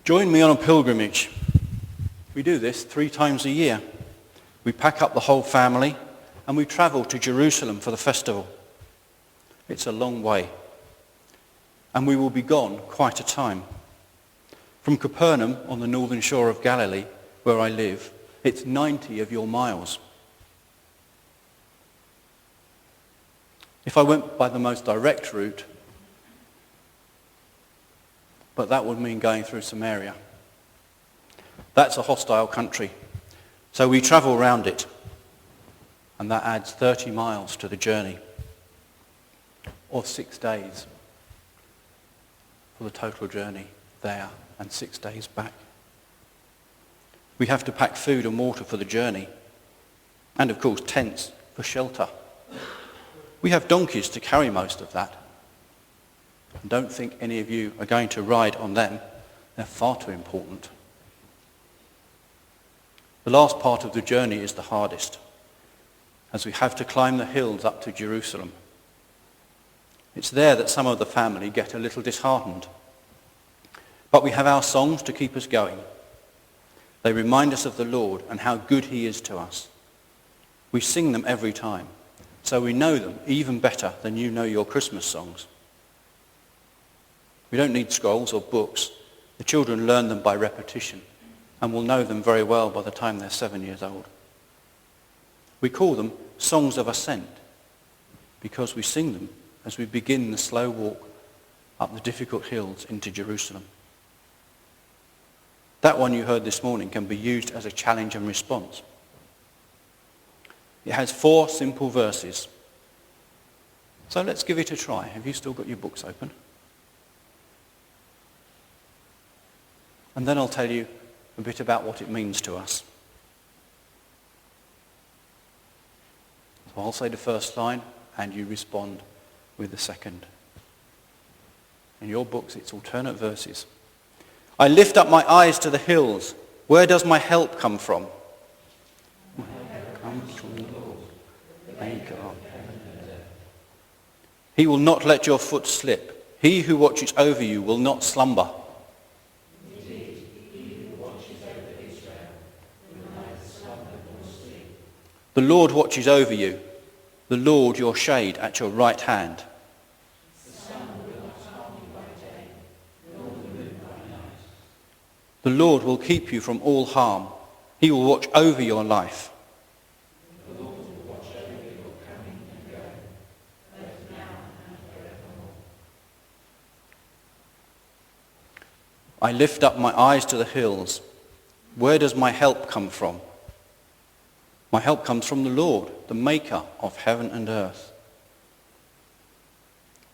Join me on a pilgrimage. We do this 3 times a year. We pack up the whole family and we travel to Jerusalem for the festival. It's a long way. And we will be gone quite a time. From Capernaum on the northern shore of Galilee, where I live, it's 90 of your miles. If I went by the most direct route, but that would mean going through Samaria. That's a hostile country. So we travel around it, and that adds 30 miles to the journey, or 6 days for the total journey there and 6 days back. We have to pack food and water for the journey, and of course tents for shelter. We have donkeys to carry most of that. And don't think any of you are going to ride on them. They're far too important. The last part of the journey is the hardest, as we have to climb the hills up to Jerusalem. It's there that some of the family get a little disheartened. But we have our songs to keep us going. They remind us of the Lord and how good he is to us. We sing them every time, so we know them even better than you know your Christmas songs. We don't need scrolls or books. The children learn them by repetition and will know them very well by the time they're 7 years old. We call them songs of ascent because we sing them as we begin the slow walk up the difficult hills into Jerusalem. That one you heard this morning can be used as a challenge and response. It has 4 simple verses. So let's give it a try. Have you still got your books open? And then I'll tell you a bit about what it means to us. So I'll say the first line and you respond with the second. In your books it's alternate verses. I lift up my eyes to the hills. Where does my help come from? My help comes from the Lord, maker of heaven and earth. He will not let your foot slip. He who watches over you will not slumber. Indeed, he who watches over Israel will neither slumber nor sleep. The Lord watches over you, the Lord your shade at your right hand. The Lord will keep you from all harm. He will watch over your life. The Lord will watch over your coming and going, both now and forevermore. I lift up my eyes to the hills. Where does my help come from? My help comes from the Lord, the maker of heaven and earth.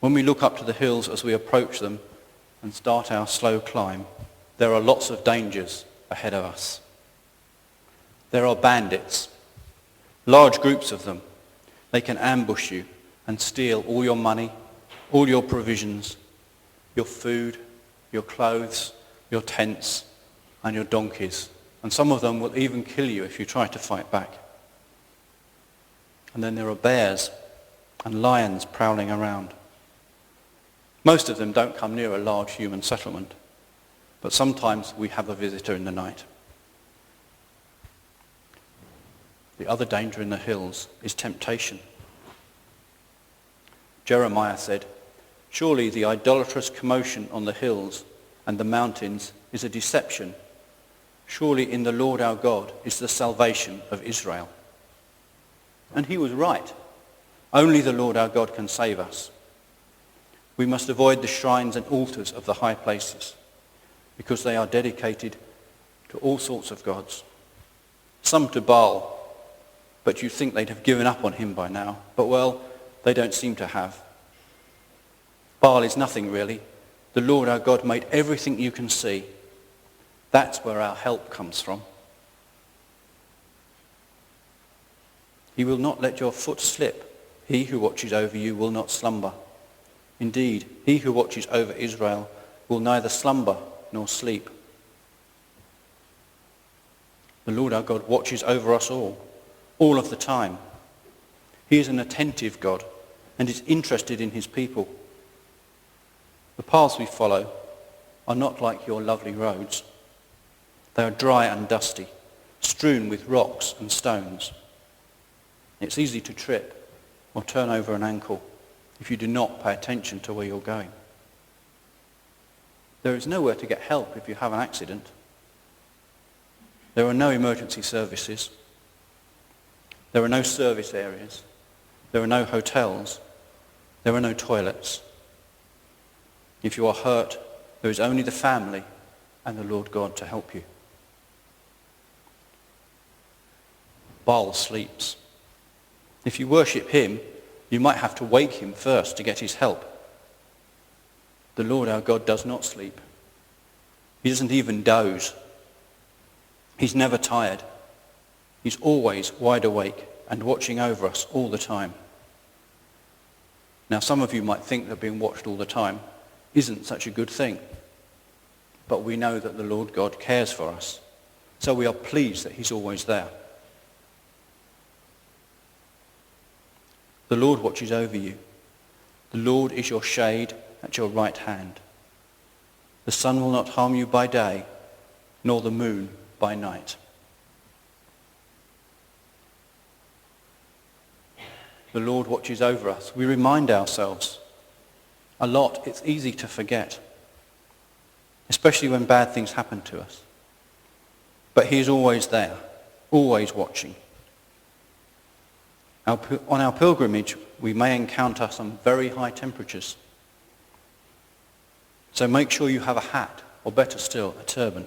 When we look up to the hills as we approach them and start our slow climb, there are lots of dangers ahead of us. There are bandits, large groups of them. They can ambush you and steal all your money, all your provisions, your food, your clothes, your tents, and your donkeys. And some of them will even kill you if you try to fight back. And then there are bears and lions prowling around. Most of them don't come near a large human settlement. But sometimes we have a visitor in the night. The other danger in the hills is temptation. Jeremiah said, "Surely the idolatrous commotion on the hills and the mountains is a deception. Surely in the Lord our God is the salvation of Israel." And he was right. Only the Lord our God can save us. We must avoid the shrines and altars of the high places, because they are dedicated to all sorts of gods. Some to Baal, but you'd think they'd have given up on him by now. But well, they don't seem to have. Baal is nothing really. The Lord our God made everything you can see. That's where our help comes from. He will not let your foot slip. He who watches over you will not slumber. Indeed, he who watches over Israel will neither slumber nor sleep. The Lord our God watches over us all of the time. He is an attentive God and is interested in his people. The paths we follow are not like your lovely roads. They are dry and dusty, strewn with rocks and stones. It's easy to trip or turn over an ankle if you do not pay attention to where you're going. There is nowhere to get help if you have an accident. There are no emergency services. There are no service areas. There are no hotels. There are no toilets. If you are hurt, there is only the family and the Lord God to help you. Baal sleeps. If you worship him, you might have to wake him first to get his help. The Lord our God does not sleep. He doesn't even doze. He's never tired. He's always wide awake and watching over us all the time. Now, some of you might think that being watched all the time isn't such a good thing. But we know that the Lord God cares for us. So we are pleased that he's always there. The Lord watches over you. The Lord is your shade at your right hand. The sun will not harm you by day, nor the moon by night. The Lord watches over us. We remind ourselves a lot. It's easy to forget, especially when bad things happen to us. But he is always there, always watching. On our pilgrimage, we may encounter some very high temperatures. So make sure you have a hat, or better still, a turban.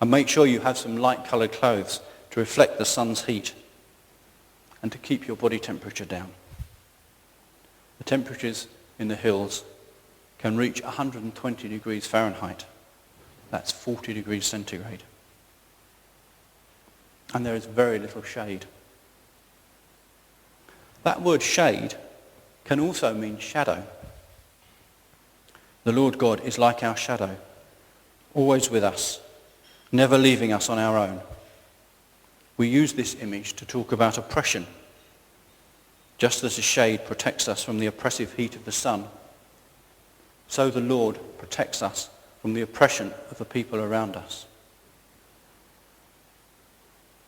And make sure you have some light-coloured clothes to reflect the sun's heat and to keep your body temperature down. The temperatures in the hills can reach 120 degrees Fahrenheit. That's 40 degrees centigrade. And there is very little shade. That word shade can also mean shadow. The Lord God is like our shadow, always with us, never leaving us on our own. We use this image to talk about oppression. Just as a shade protects us from the oppressive heat of the sun, so the Lord protects us from the oppression of the people around us.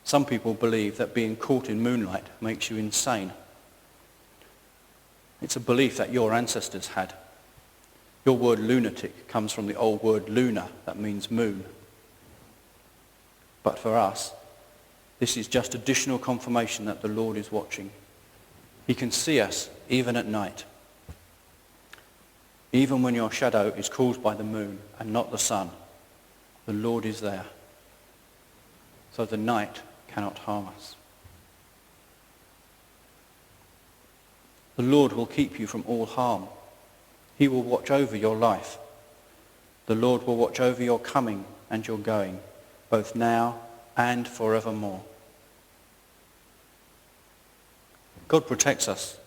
Some people believe that being caught in moonlight makes you insane. It's a belief that your ancestors had. Your word lunatic comes from the old word luna, that means moon. But for us, this is just additional confirmation that the Lord is watching. He can see us even at night. Even when your shadow is caused by the moon and not the sun, the Lord is there. So the night cannot harm us. The Lord will keep you from all harm. He will watch over your life. The Lord will watch over your coming and your going, both now and forevermore. God protects us,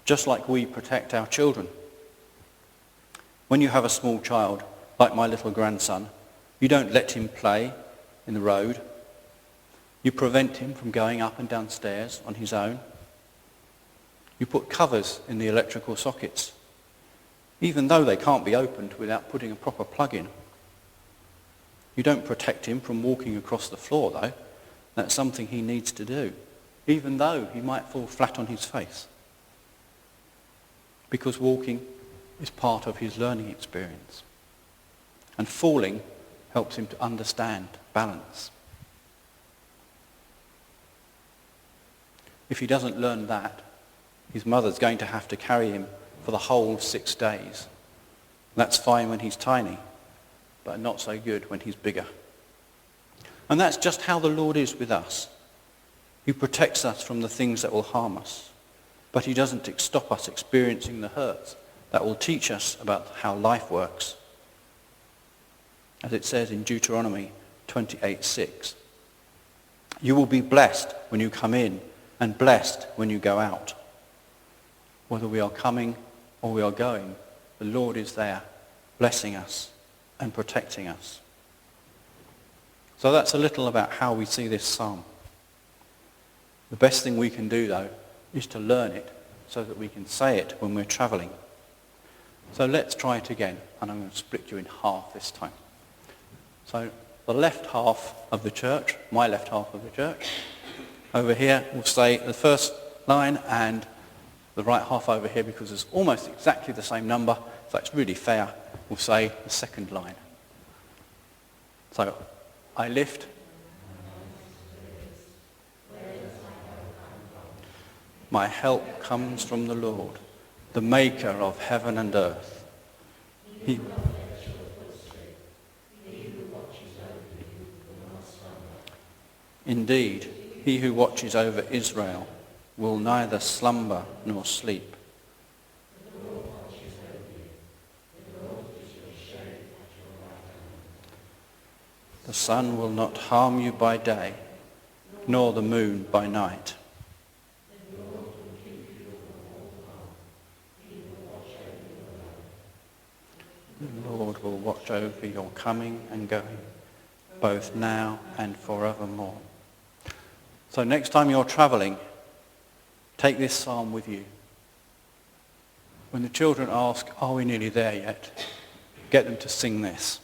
just like we protect our children. When you have a small child, like my little grandson, you don't let him play in the road. You prevent him from going up and down stairs on his own. You put covers in the electrical sockets, even though they can't be opened without putting a proper plug in. You don't protect him from walking across the floor, though. That's something he needs to do, even though he might fall flat on his face. Because walking is part of his learning experience. And falling helps him to understand balance. If he doesn't learn that, his mother's going to have to carry him for the whole 6 days. That's fine when he's tiny, but not so good when he's bigger. And that's just how the Lord is with us. He protects us from the things that will harm us, but he doesn't stop us experiencing the hurts that will teach us about how life works. As it says in Deuteronomy 28:6, you will be blessed when you come in and blessed when you go out. Whether we are coming or we are going, the Lord is there, blessing us and protecting us. So that's a little about how we see this psalm. The best thing we can do, though, is to learn it so that we can say it when we're travelling. So let's try it again, and I'm going to split you in half this time. So the left half of the church, my left half of the church, over here will say the first line, and the right half over here, because it's almost exactly the same number, so it's really fair, will say the second line. So I lift. My help comes from the Lord, the maker of heaven and earth. Indeed, he who watches over Israel will neither slumber nor sleep. The sun will not harm you by day, nor the moon by night. The Lord will watch over your coming and going, both now and forevermore. So next time you're travelling, take this psalm with you. When the children ask, are we nearly there yet? Get them to sing this.